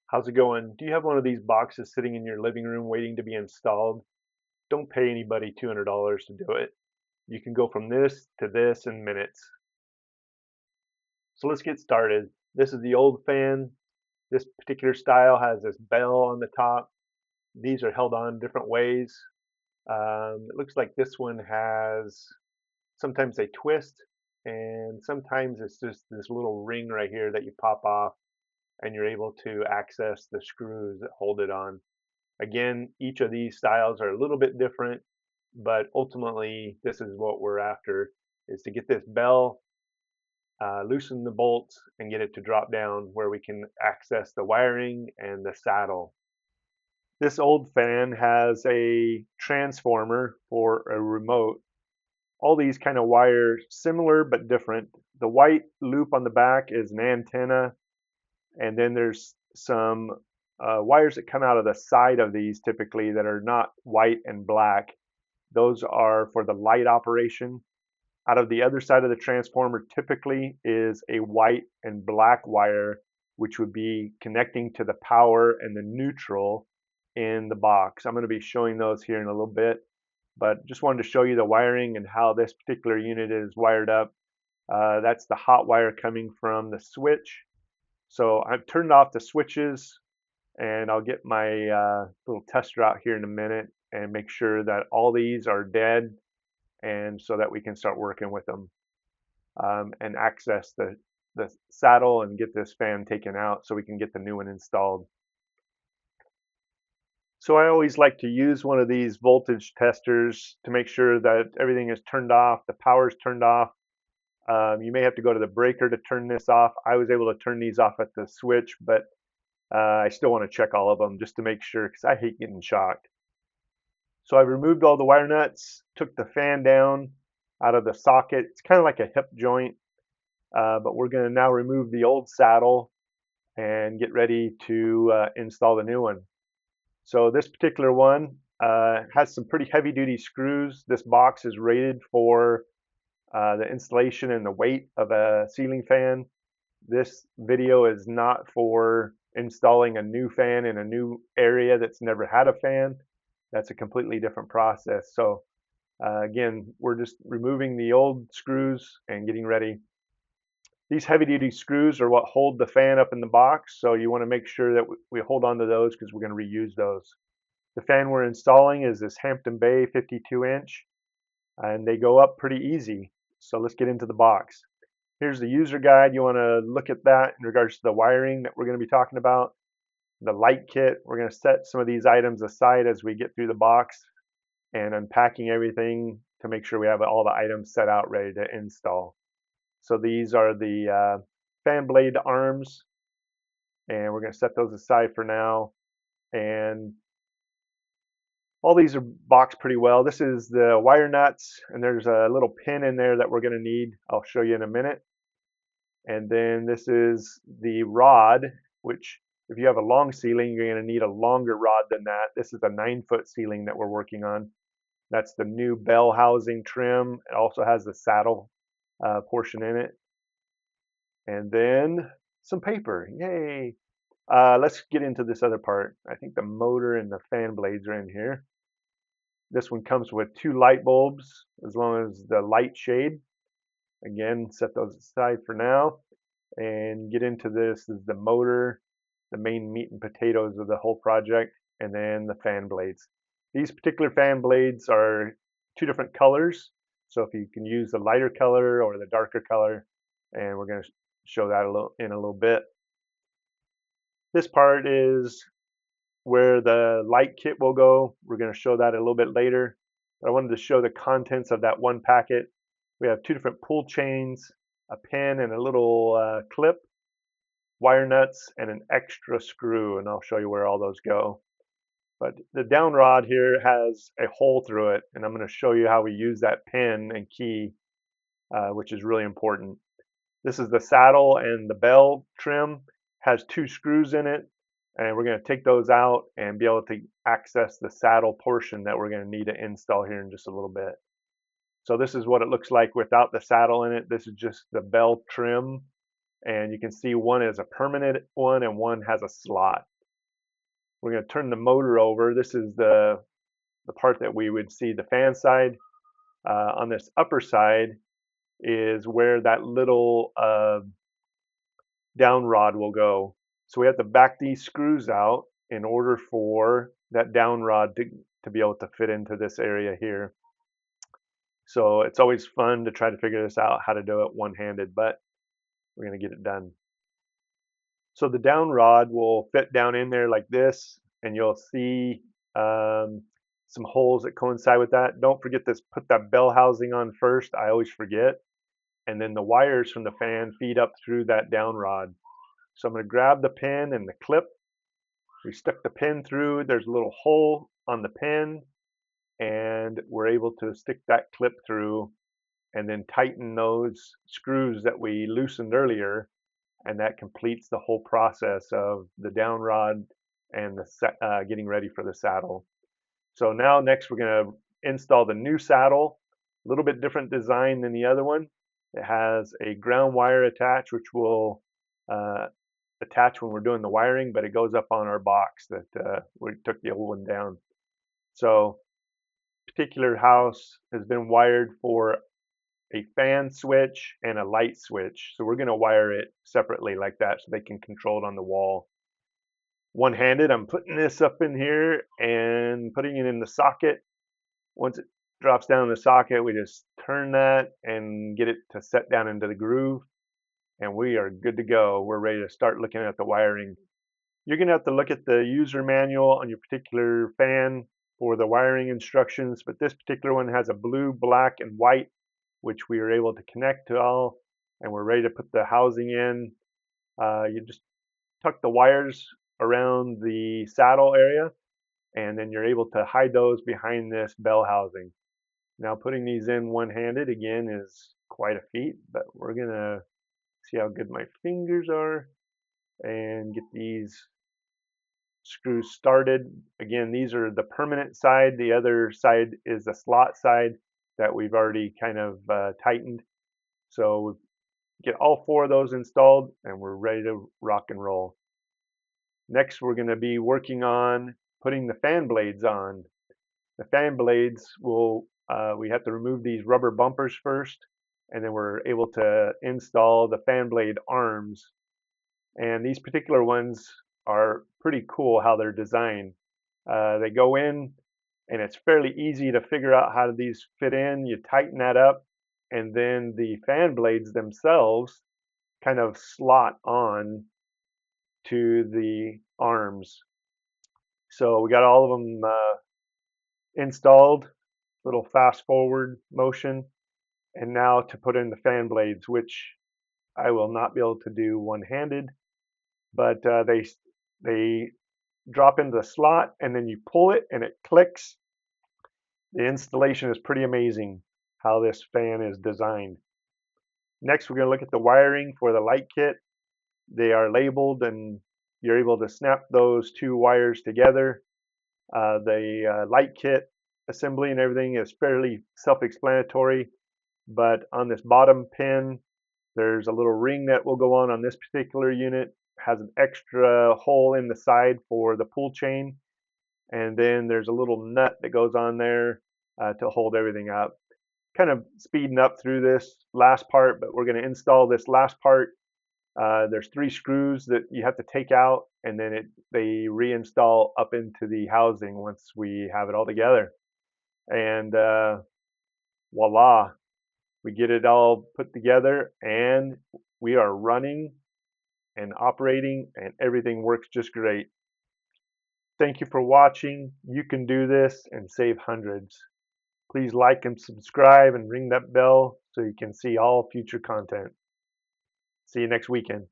How's it going? Do you have one of these boxes sitting in your living room waiting to be installed? Don't pay anybody $200 to do it. You can go from this to this in minutes. So let's get started. This is the old fan. This particular style has this bell on the top. These are held on different ways. It looks like this one has, sometimes they twist, and sometimes it's just this little ring right here that you pop off and you're able to access the screws that hold it on. Again, each of these styles are a little bit different, but ultimately this is what we're after, is to get this bell, loosen the bolts and get it to drop down where we can access the wiring and the saddle. This old fan has a transformer for a remote. All these kind of wire similar but different. The white loop on the back is an antenna, and then there's some wires that come out of the side of these typically that are not white and black. Those are for the light operation. Out of the other side of the transformer typically is a white and black wire, which would be connecting to the power and the neutral in the box. I'm going to be showing those here in a little bit, but just wanted to show you the wiring and how this particular unit is wired up. That's the hot wire coming from the switch. So I've turned off the switches, and I'll get my little tester out here in a minute and make sure that all these are dead, and so that we can start working with them and access the saddle and get this fan taken out so we can get the new one installed. So I always like to use one of these voltage testers to make sure that everything is turned off, the power is turned off. You may have to go to the breaker to turn this off. I was able to turn these off at the switch, but I still want to check all of them just to make sure, because I hate getting shocked. So I've removed all the wire nuts, took the fan down out of the socket. It's kind of like a hip joint, but we're going to now remove the old saddle and get ready to install the new one. So this particular one has some pretty heavy duty screws. This box is rated for the installation and the weight of a ceiling fan. This video is not for installing a new fan in a new area that's never had a fan. That's a completely different process. So again, we're just removing the old screws and getting ready. These heavy duty screws are what hold the fan up in the box, so you want to make sure that we hold on to those because we're going to reuse those. The fan we're installing is this Hampton Bay 52-inch, and they go up pretty easy. So let's get into the box. Here's the user guide. You want to look at that in regards to the wiring that we're going to be talking about. The light kit, we're going to set some of these items aside as we get through the box and unpacking everything to make sure we have all the items set out ready to install. So these are the fan blade arms, and we're going to set those aside for now. And all these are boxed pretty well. This is the wire nuts, and there's a little pin in there that we're going to need. I'll show you in a minute. And then this is the rod, which if you have a long ceiling, you're going to need a longer rod than that. This is a 9-foot ceiling that we're working on. That's the new bell housing trim. It also has the saddle portion in it. And then some paper. Yay! Let's get into this other part. I think the motor and the fan blades are in here. This one comes with 2 light bulbs as long as the light shade. Again, set those aside for now and get into this. This is the motor, the main meat and potatoes of the whole project, and then the fan blades. These particular fan blades are 2 different colors, so if you can use the lighter color or the darker color, and we're going to show that in a little bit. This part is where the light kit will go. We're going to show that a little bit later. But I wanted to show the contents of that one packet. We have 2 different pull chains, a pin and a little clip, wire nuts, and an extra screw, and I'll show you where all those go. But the down rod here has a hole through it, and I'm going to show you how we use that pin and key, which is really important. This is the saddle and the bell trim, has 2 screws in it, and we're going to take those out and be able to access the saddle portion that we're going to need to install here in just a little bit. So this is what it looks like without the saddle in it. This is just the bell trim, and you can see one is a permanent one and one has a slot. We're going to turn the motor over. This is the part that we would see the fan side. On this upper side is where that little down rod will go. So we have to back these screws out in order for that down rod to be able to fit into this area here. So it's always fun to try to figure this out, how to do it one-handed, but we're going to get it done. So the down rod will fit down in there like this, and you'll see some holes that coincide with that. Don't forget to put that bell housing on first. I always forget. And then the wires from the fan feed up through that down rod. So I'm going to grab the pin and the clip. We stuck the pin through. There's a little hole on the pin, and we're able to stick that clip through and then tighten those screws that we loosened earlier, and that completes the whole process of the down rod and the getting ready for the saddle. So now next we're going to install the new saddle. A little bit different design than the other one. It has a ground wire attached, which will attach when we're doing the wiring, but it goes up on our box that we took the old one down. So particular house has been wired for a fan switch and a light switch. So we're going to wire it separately like that so they can control it on the wall. One-handed, I'm putting this up in here and putting it in the socket. Once it drops down in the socket, we just turn that and get it to set down into the groove, and we are good to go. We're ready to start looking at the wiring. You're going to have to look at the user manual on your particular fan for the wiring instructions, but this particular one has a blue, black, and white, which we are able to connect to all, and we're ready to put the housing in. You just tuck the wires around the saddle area, and then you're able to hide those behind this bell housing. Now putting these in one-handed again is quite a feat, but we're gonna see how good my fingers are and get these screws started. Again, these are the permanent side. The other side is the slot side that we've already kind of tightened. So get all four of those installed and we're ready to rock and roll. Next, we're going to be working on putting the fan blades on. The fan blades will, we have to remove these rubber bumpers first, and then we're able to install the fan blade arms. And these particular ones are pretty cool how they're designed. They go in, and it's fairly easy to figure out how these fit in. You tighten that up, and then the fan blades themselves kind of slot on to the arms. So we got all of them installed, little fast forward motion, and now to put in the fan blades, which I will not be able to do one-handed, but they drop into the slot and then you pull it and it clicks. The installation is pretty amazing how this fan is designed. Next, we're going to look at the wiring for the light kit. They are labeled and you're able to snap those two wires together. The light kit assembly and everything is fairly self-explanatory, but on this bottom pin, there's a little ring that will go on this particular unit. It has an extra hole in the side for the pull chain, and then there's a little nut that goes on there to hold everything up. Kind of speeding up through this last part, but we're going to install this last part. There's 3 screws that you have to take out, and then they reinstall up into the housing once we have it all together. And voila, we get it all put together, and we are running and operating, and everything works just great. Thank you for watching. You can do this and save hundreds. Please like and subscribe and ring that bell so you can see all future content. See you next weekend.